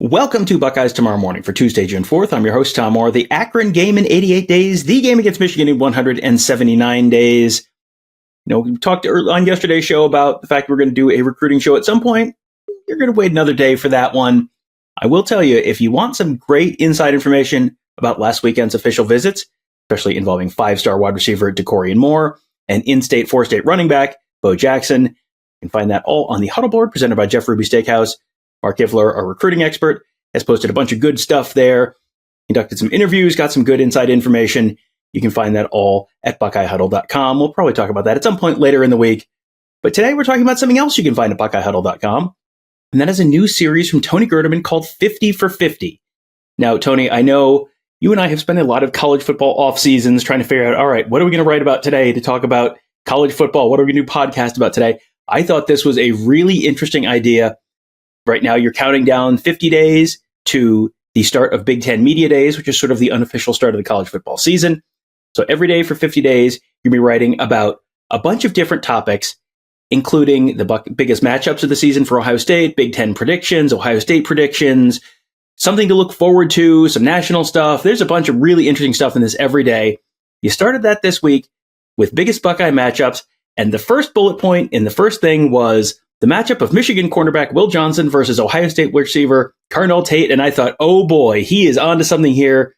Welcome to Buckeyes Tomorrow Morning for Tuesday, June 4th. I'm your host, Tom Orr. The Akron game in 88 days, the game against Michigan in 179 days. We talked on yesterday's show about the fact we're going to do a recruiting show at some point. You're going to wait another day for that one. I will tell you, if you want some great inside information about last weekend's official visits, especially involving five-star wide receiver DeCorian Moore and in-state, four-state running back Bo Jackson, you can find that all on the Huddle board presented by Jeff Ruby Steakhouse. Mark Ivler, our recruiting expert, has posted a bunch of good stuff there, conducted some interviews, got some good inside information. You can find that all at BuckeyeHuddle.com. We'll probably talk about that at some point later in the week. But today we're talking about something else you can find at BuckeyeHuddle.com, and that is a new series from Tony Gerdeman called 50 for 50. Now, Tony, I know you and I have spent a lot of college football off seasons trying to figure out, all right, what are we going to write about today to talk about college football? What are we going to do podcast about today? I thought this was a really interesting idea. Right now, you're counting down 50 days to the start of Big Ten Media Days, which is sort of the unofficial start of the college football season. So every day for 50 days, you'll be writing about a bunch of different topics, including the biggest matchups of the season for Ohio State, Big Ten predictions, Ohio State predictions, something to look forward to, some national stuff. There's a bunch of really interesting stuff in this every day. You started that this week with biggest Buckeye matchups, and the first bullet point in the first thing was the matchup of Michigan cornerback Will Johnson versus Ohio State receiver Carnell Tate. And I thought, oh boy, he is onto something here.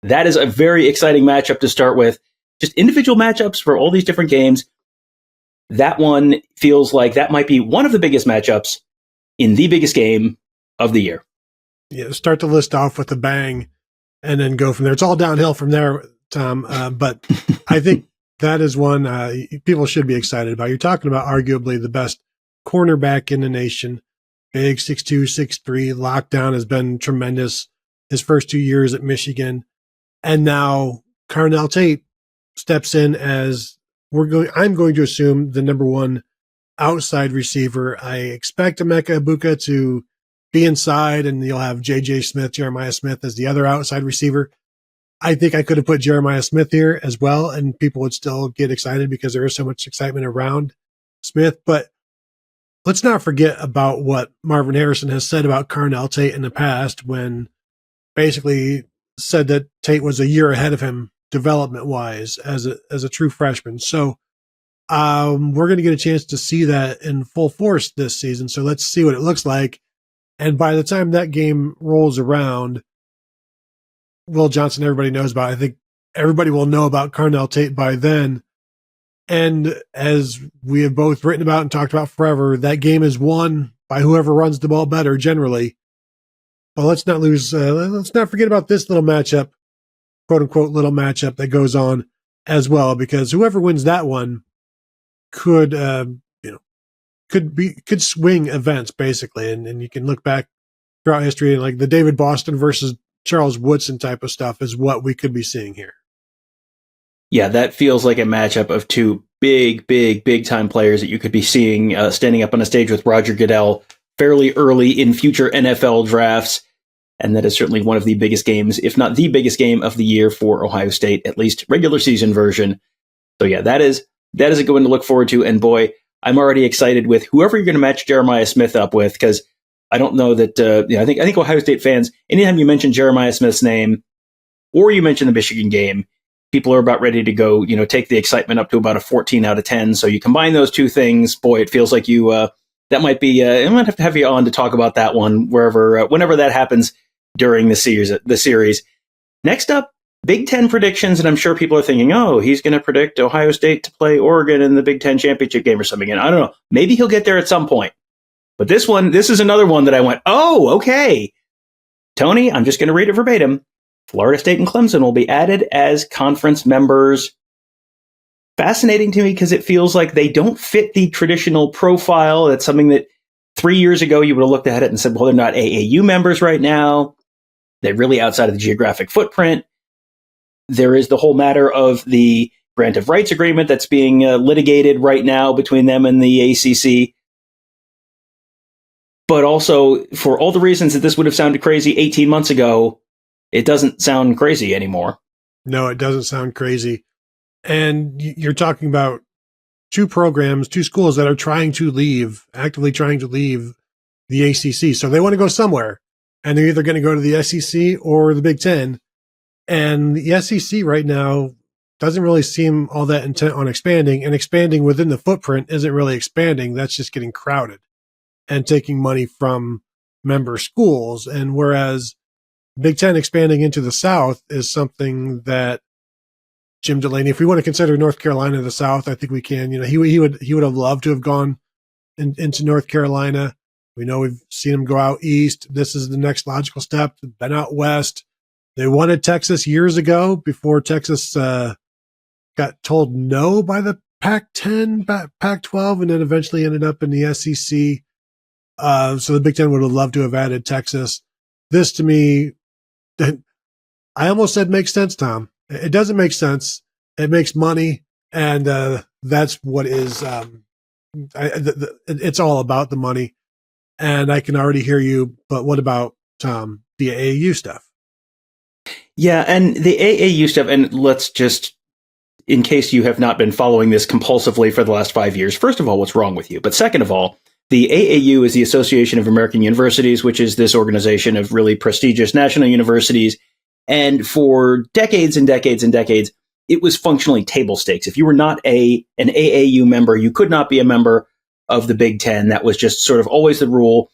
That is a very exciting matchup to start with. Just individual matchups for all these different games. That one feels like that might be one of the biggest matchups in the biggest game of the year. Yeah, start the list off with a bang and then go from there. It's all downhill from there, Tom. But I think that is one people should be excited about. You're talking about arguably the best cornerback in the nation, big 6'2", 6'3", lockdown has been tremendous his first 2 years at Michigan. And now Carnell Tate steps in as I'm going to assume the number one outside receiver. I expect Emeka Egbuka to be inside, and you'll have J.J. Smith, Jeremiah Smith as the other outside receiver. I think I could have put Jeremiah Smith here as well, and people would still get excited because there is so much excitement around Smith. But let's not forget about what Marvin Harrison has said about Carnell Tate in the past, when basically said that Tate was a year ahead of him development-wise as a true freshman. So we're going to get a chance to see that in full force this season. So let's see what it looks like. And by the time that game rolls around, Will Johnson, everybody knows about. I think everybody will know about Carnell Tate by then. And as we have both written about and talked about forever, that game is won by whoever runs the ball better generally. But let's not forget about this little matchup, quote unquote, little matchup that goes on as well, because whoever wins that one could swing events basically. And you can look back throughout history and like the David Boston versus Charles Woodson type of stuff is what we could be seeing here. Yeah, that feels like a matchup of two big time players that you could be seeing standing up on a stage with Roger Goodell fairly early in future NFL drafts. And that is certainly one of the biggest games, if not the biggest game of the year for Ohio State, at least regular season version. So yeah, that is a good one to look forward to. And boy, I'm already excited with whoever you're going to match Jeremiah Smith up with, because I don't know that, I think Ohio State fans, anytime you mention Jeremiah Smith's name or you mention the Michigan game, people are about ready to go, take the excitement up to about a 14 out of 10. So you combine those two things, boy, it feels like that might be, I might have to have you on to talk about that one whenever that happens during the series. Next up, Big Ten predictions. And I'm sure people are thinking, oh, he's going to predict Ohio State to play Oregon in the Big Ten championship game or something. And I don't know, maybe he'll get there at some point. But this is another one that I went, oh, okay. Tony, I'm just going to read it verbatim. Florida State and Clemson will be added as conference members. Fascinating to me because it feels like they don't fit the traditional profile. That's something that 3 years ago you would have looked at it and said, well, they're not AAU members right now. They're really outside of the geographic footprint. There is the whole matter of the grant of rights agreement that's being litigated right now between them and the ACC. But also, for all the reasons that this would have sounded crazy 18 months ago, it doesn't sound crazy anymore. No, it doesn't sound crazy. And you're talking about two schools that are actively trying to leave the ACC. So they want to go somewhere. and they're either going to go to the SEC or the Big Ten. And the SEC right now doesn't really seem all that intent on expanding, and expanding within the footprint isn't really expanding. That's just getting crowded and taking money from member schools. And whereas Big Ten expanding into the South is something that Jim Delaney, if we want to consider North Carolina the South, I think we can. He would have loved to have gone into North Carolina. We know we've seen him go out east. This is the next logical step. Been out west. They wanted Texas years ago before Texas got told no by the Pac-10, Pac-12, and then eventually ended up in the SEC. So the Big Ten would have loved to have added Texas. This, to me, I almost said makes sense, Tom. It doesn't make sense. It makes money, and that's what is. It's all about the money, and I can already hear you. But what about Tom, the AAU stuff? Yeah, and the AAU stuff, and let's just, in case you have not been following this compulsively for the last 5 years, first of all, what's wrong with you? But second of all, the AAU is the Association of American Universities, which is this organization of really prestigious national universities. And for decades and decades and decades, it was functionally table stakes. If you were not an AAU member, you could not be a member of the Big Ten. That was just sort of always the rule.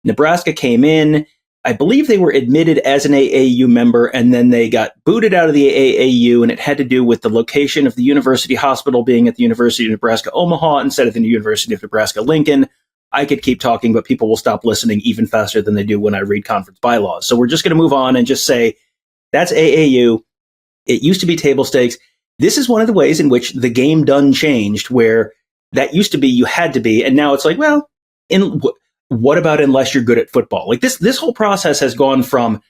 Nebraska came in. I believe they were admitted as an AAU member, and then they got booted out of the AAU, and it had to do with the location of the university hospital being at the University of Nebraska Omaha instead of the University of Nebraska Lincoln. I could keep talking, but people will stop listening even faster than they do when I read conference bylaws. So we're just going to move on and just say, that's AAU. It used to be table stakes. This is one of the ways in which the game done changed, where that used to be you had to be, and now it's like, well, what about unless you're good at football? Like this whole process has gone from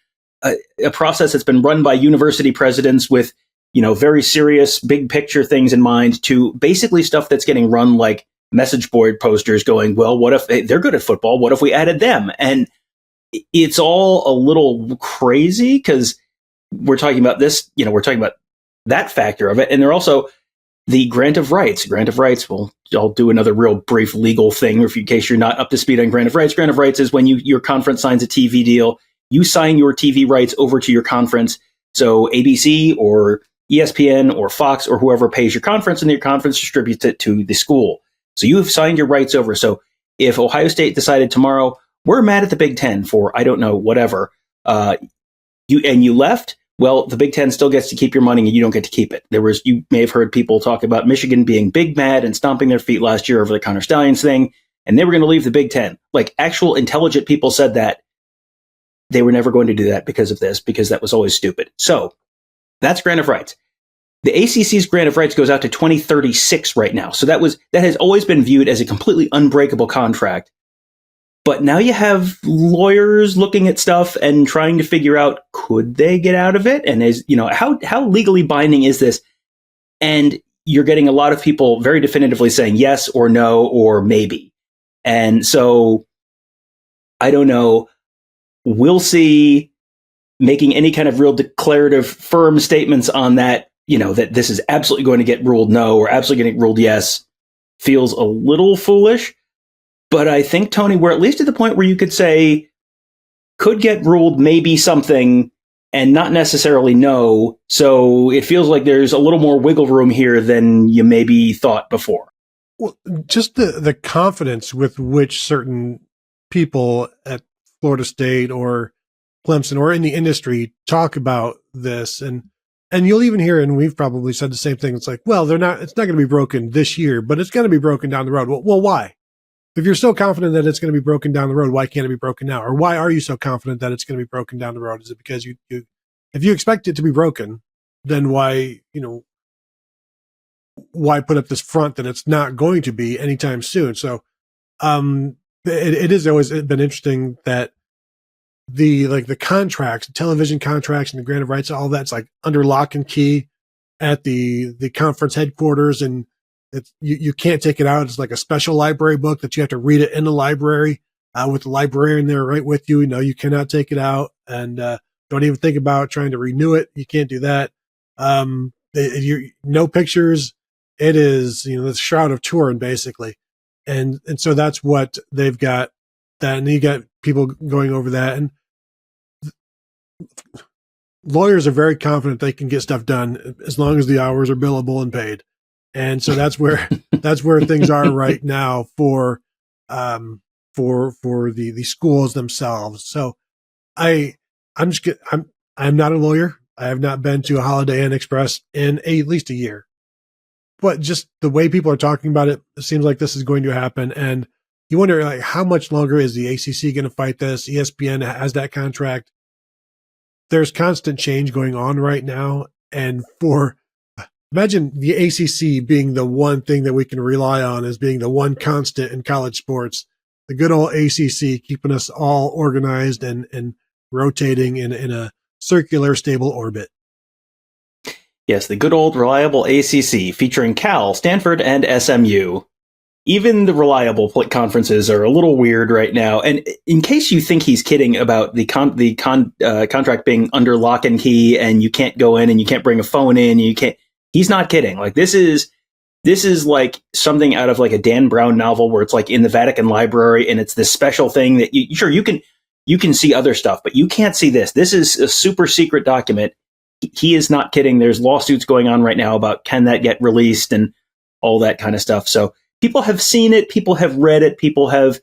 a process that's been run by university presidents with, very serious big picture things in mind to basically stuff that's getting run like message board posters going, well, what if they're good at football? What if we added them? And it's all a little crazy because we're talking about this, we're talking about that factor of it. And they're also the grant of rights. Grant of rights, well, I'll do another real brief legal thing in case you're not up to speed on grant of rights. Grant of rights is when your conference signs a TV deal, you sign your TV rights over to your conference. So ABC or ESPN or Fox or whoever pays your conference, and your conference distributes it to the school. So you have signed your rights over. So if Ohio State decided tomorrow, we're mad at the Big Ten for, I don't know, whatever, you left, well, the Big Ten still gets to keep your money and you don't get to keep it. You may have heard people talk about Michigan being big mad and stomping their feet last year over the Connor Stallions thing, and they were going to leave the Big Ten. Like, actual intelligent people said that. They were never going to do that because of this, because that was always stupid. So that's grant of rights. The ACC's grant of rights goes out to 2036 right now. So that has always been viewed as a completely unbreakable contract. But now you have lawyers looking at stuff and trying to figure out, could they get out of it? And how legally binding is this? And you're getting a lot of people very definitively saying yes or no or maybe. And so I don't know. We'll see making any kind of real declarative firm statements on that, that this is absolutely going to get ruled no or absolutely going to get ruled yes, feels a little foolish. But I think, Tony, we're at least at the point where you could say could get ruled maybe something and not necessarily no. So it feels like there's a little more wiggle room here than you maybe thought before. Well, just the confidence with which certain people at Florida State or Clemson or in the industry talk about this. And you'll even hear, and we've probably said the same thing. It's like, well, it's not going to be broken this year, but it's going to be broken down the road. Well, why? If you're so confident that it's going to be broken down the road, why can't it be broken now? Or why are you so confident that it's going to be broken down the road? Is it because if you expect it to be broken, then why put up this front that it's not going to be anytime soon? So, it has always been interesting that the contracts, television contracts and the grant of rights, all that's like under lock and key at the conference headquarters, and you can't take it out. It's like a special library book that you have to read it in the library with the librarian there right with you. You cannot take it out, and don't even think about trying to renew it. You can't do that. No pictures. It is the Shroud of Turin basically, and so that's what they've got. That, and you got people going over that, and lawyers are very confident they can get stuff done as long as the hours are billable and paid. And so that's where things are right now for the schools themselves. So I'm not a lawyer. I have not been to a Holiday Inn Express in at least a year. But just the way people are talking about it, it seems like this is going to happen. And you wonder, like, how much longer is the ACC going to fight this? ESPN has that contract. There's constant change going on right now. And imagine the ACC being the one thing that we can rely on as being the one constant in college sports. The good old ACC keeping us all organized and rotating in a circular, stable orbit. Yes, the good old reliable ACC featuring Cal, Stanford, and SMU. Even the reliable conferences are a little weird right now. And in case you think he's kidding about the contract being under lock and key, and you can't go in and you can't bring a phone in, he's not kidding. Like, this is like something out of like a Dan Brown novel where it's like in the Vatican Library, and it's this special thing that you can see other stuff, but you can't see this. This is a super secret document. He is not kidding. There's lawsuits going on right now about can that get released and all that kind of stuff. So people have seen it, people have read it, people have,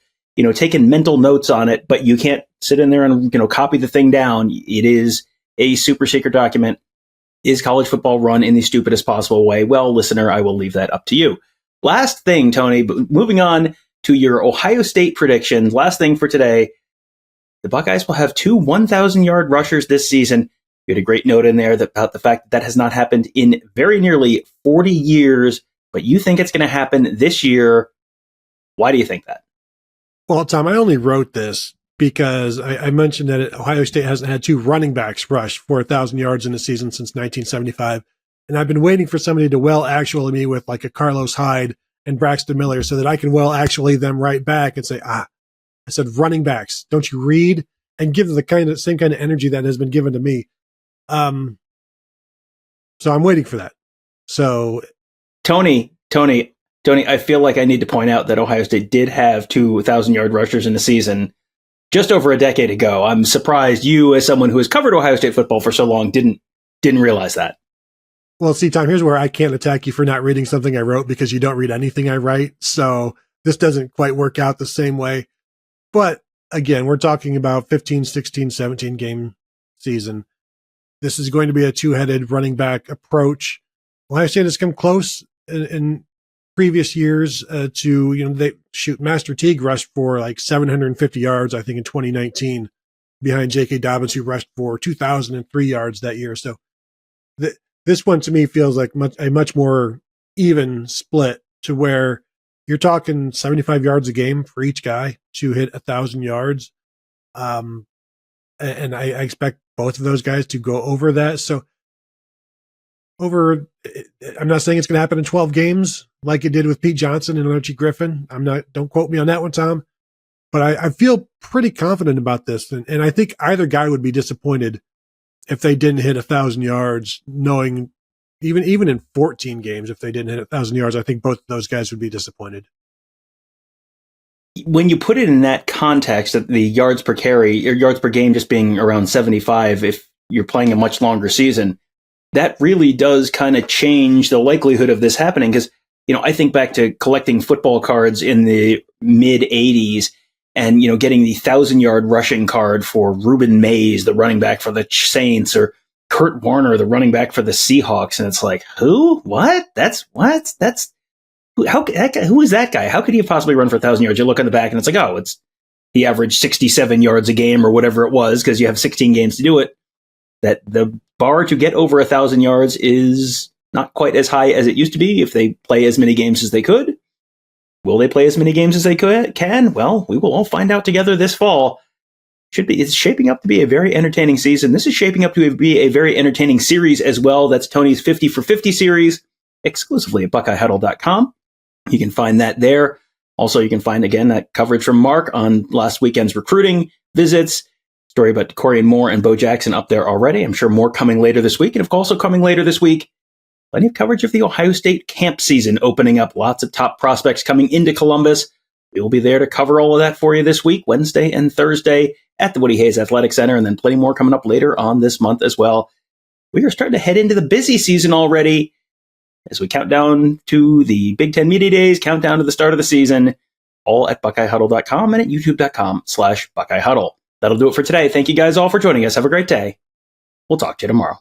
taken mental notes on it, but you can't sit in there and, copy the thing down. It is a super secret document. Is college football run in the stupidest possible way? Well, listener, I will leave that up to you. Last thing, Tony, moving on to your Ohio State predictions. Last thing for today. The Buckeyes will have 2 1,000-yard rushers this season. You had a great note in there about the fact that has not happened in very nearly 40 years, but you think it's going to happen this year. Why do you think that? Well, Tom, I only wrote this because I mentioned that Ohio State hasn't had 2 running backs rush for 1,000 yards in a season since 1975. And I've been waiting for somebody to actually me with like a Carlos Hyde and Braxton Miller so that I can actually them right back and say, I said running backs. Don't you read? And give them the same kind of energy that has been given to me. So I'm waiting for that. So Tony, I feel like I need to point out that Ohio State did have 2 1,000-yard rushers in a season just over a decade ago. I'm surprised you, as someone who has covered Ohio State football for so long, didn't realize that. Well, see, Tom, here's where I can't attack you for not reading something I wrote because you don't read anything I write. So this doesn't quite work out the same way. But again, we're talking about 15, 16, 17 game season. This is going to be a 2-headed running back approach. Ohio State has come close in previous years Master Teague rushed for like 750 yards, I think, in 2019 behind J.K. Dobbins, who rushed for 2,003 yards that year. So this one to me feels like a much more even split to where you're talking 75 yards a game for each guy to hit 1,000 yards. And I expect both of those guys to go over that. So I'm not saying it's going to happen in 12 games like it did with Pete Johnson and Archie Griffin. Don't quote me on that one, Tom, but I feel pretty confident about this. And I think either guy would be disappointed if they didn't hit 1,000 yards, knowing even in 14 games, if they didn't hit 1,000 yards, I think both of those guys would be disappointed. When you put it in that context, that the yards per carry or yards per game just being around 75, if you're playing a much longer season, that really does kind of change the likelihood of this happening. Because, I think back to collecting football cards in the mid 80s and, getting the 1,000-yard rushing card for Reuben Mays, the running back for the Saints, or Kurt Warner, the running back for the Seahawks. And it's like, who? What? Who is that guy? How could he possibly run for 1,000 yards? You look on the back and it's like, he averaged 67 yards a game or whatever it was because you have 16 games to do it. That the bar to get over 1,000 yards is not quite as high as it used to be if they play as many games as they could. Will they play as many games as they can? Well, we will all find out together this fall. It's shaping up to be a very entertaining season. This is shaping up to be a very entertaining series as well. That's Tony's 50 for 50 series, exclusively at BuckeyeHuddle.com. You can find that there. Also, you can find, again, that coverage from Mark on last weekend's recruiting visits. Story about Corian Moore and Bo Jackson up there already. I'm sure more coming later this week. And also coming later this week, plenty of coverage of the Ohio State camp season opening up. Lots of top prospects coming into Columbus. We will be there to cover all of that for you this week, Wednesday and Thursday at the Woody Hayes Athletic Center, and then plenty more coming up later on this month as well. We are starting to head into the busy season already as we count down to the Big Ten Media Days, countdown to the start of the season, all at BuckeyeHuddle.com and at YouTube.com/BuckeyeHuddle. That'll do it for today. Thank you guys all for joining us. Have a great day. We'll talk to you tomorrow.